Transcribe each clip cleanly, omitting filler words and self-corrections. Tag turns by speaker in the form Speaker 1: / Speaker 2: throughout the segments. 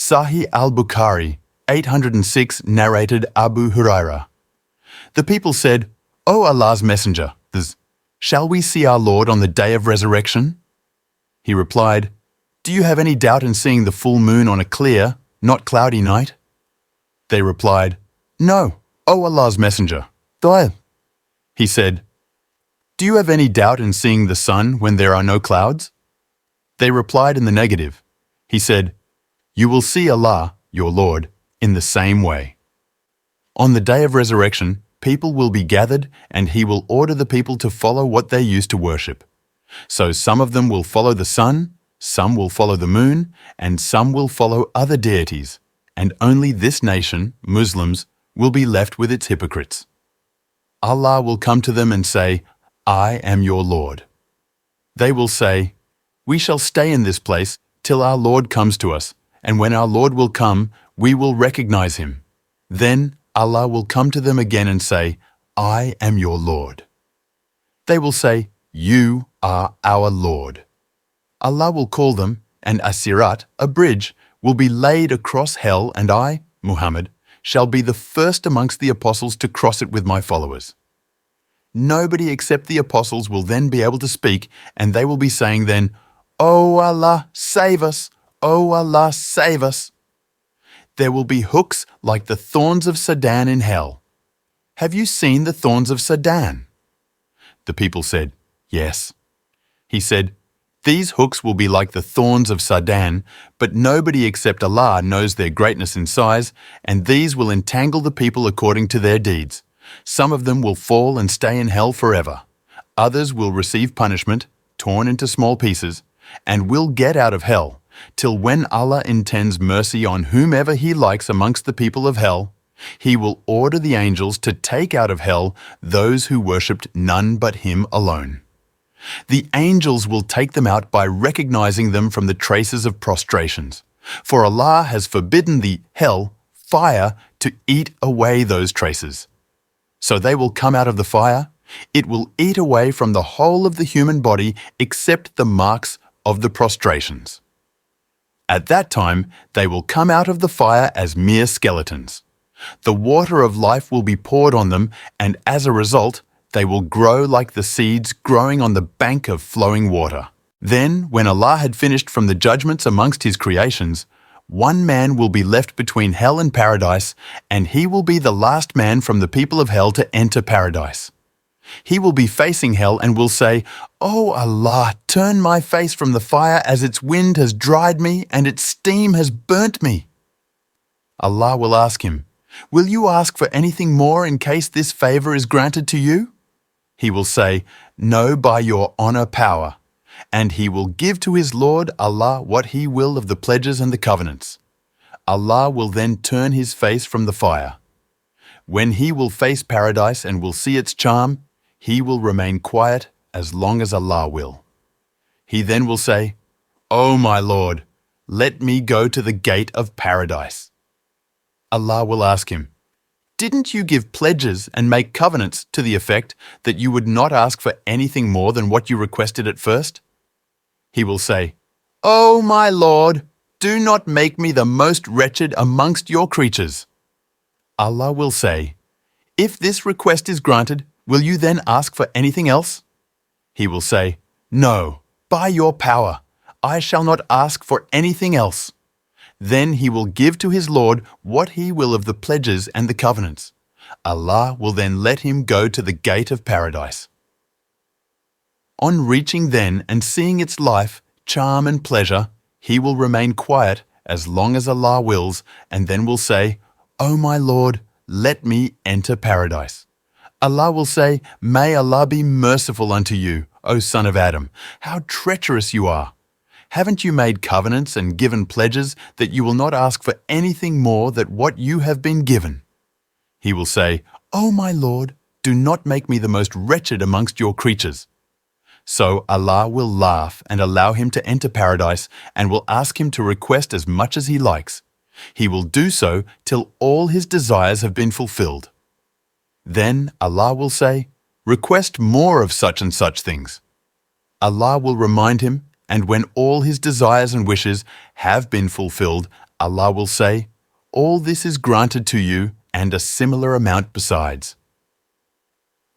Speaker 1: Sahih Bukhari 806 narrated Abu Huraira. The people said, "O Allah's Messenger, shall we see our Lord on the day of resurrection?" He replied, "Do you have any doubt in seeing the full moon on a clear, not cloudy night?" They replied, "No, O Allah's Messenger." He said, "Do you have any doubt in seeing the sun when there are no clouds?" They replied in the negative. He said, "You will see Allah, your Lord, in the same way." On the day of resurrection, people will be gathered and He will order the people to follow what they used to worship. So some of them will follow the sun, some will follow the moon, and some will follow other deities, and only this nation, Muslims, will be left with its hypocrites. Allah will come to them and say, "I am your Lord." They will say, "We shall stay in this place till our Lord comes to us, and when our Lord will come, we will recognize Him." Then Allah will come to them again and say, "I am your Lord." They will say, "You are our Lord." Allah will call them, and Asirat, a bridge, will be laid across hell, and I, Muhammad, shall be the first amongst the apostles to cross it with my followers. Nobody except the apostles will then be able to speak, and they will be saying then, "O Allah, save us! O Allah, save us!" There will be hooks like the thorns of Sudan in hell. Have you seen the thorns of Sudan? The people said, "Yes." He said, "These hooks will be like the thorns of Sudan, but nobody except Allah knows their greatness in size, and these will entangle the people according to their deeds. Some of them will fall and stay in hell forever. Others will receive punishment, torn into small pieces, and will get out of hell, till when Allah intends mercy on whomever He likes amongst the people of hell, He will order the angels to take out of hell those who worshipped none but Him alone. The angels will take them out by recognizing them from the traces of prostrations, for Allah has forbidden the hell, fire, to eat away those traces. So they will come out of the fire. It will eat away from the whole of the human body except the marks of the prostrations. At that time, they will come out of the fire as mere skeletons. The water of life will be poured on them, and as a result, they will grow like the seeds growing on the bank of flowing water. Then, when Allah had finished from the judgments amongst His creations, one man will be left between hell and paradise, and he will be the last man from the people of hell to enter paradise. He will be facing hell and will say, "O Allah, turn my face from the fire as its wind has dried me and its steam has burnt me." Allah will ask him, "Will you ask for anything more in case this favor is granted to you?" He will say, "No, by your honor power." And he will give to his Lord Allah what He will of the pledges and the covenants. Allah will then turn His face from the fire. When he will face paradise and will see its charm, he will remain quiet as long as Allah will. He then will say, "O my Lord, let me go to the gate of paradise." Allah will ask him, "Didn't you give pledges and make covenants to the effect that you would not ask for anything more than what you requested at first?" He will say, "O my Lord, do not make me the most wretched amongst your creatures." Allah will say, "If this request is granted, will you then ask for anything else?" He will say, "No, by your power, I shall not ask for anything else." Then he will give to his Lord what he will of the pledges and the covenants. Allah will then let him go to the gate of paradise. On reaching then and seeing its life, charm and pleasure, he will remain quiet as long as Allah wills, and then will say, "O my Lord, let me enter paradise." Allah will say, "May Allah be merciful unto you, O son of Adam. How treacherous you are! Haven't you made covenants and given pledges that you will not ask for anything more than what you have been given?" He will say, "O my Lord, do not make me the most wretched amongst your creatures." So Allah will laugh and allow him to enter paradise and will ask him to request as much as he likes. He will do so till all his desires have been fulfilled. Then Allah will say, "Request more of such and such things." Allah will remind him, and when all his desires and wishes have been fulfilled, Allah will say, all this is granted to you and a similar amount besides.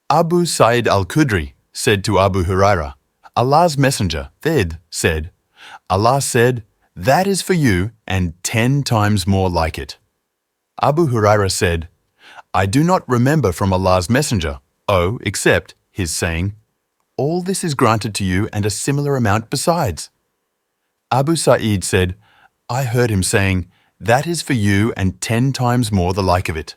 Speaker 1: Abu Sa'id al-Khudri said to Abu Huraira, Allah's Messenger, Ved, said, Allah said, that is for you and 10 times more like it. Abu Huraira said, I do not remember from Allah's Messenger, except his saying, all this is granted to you and a similar amount besides. Abu Sa'id said, I heard him saying, that is for you and 10 times more the like of it.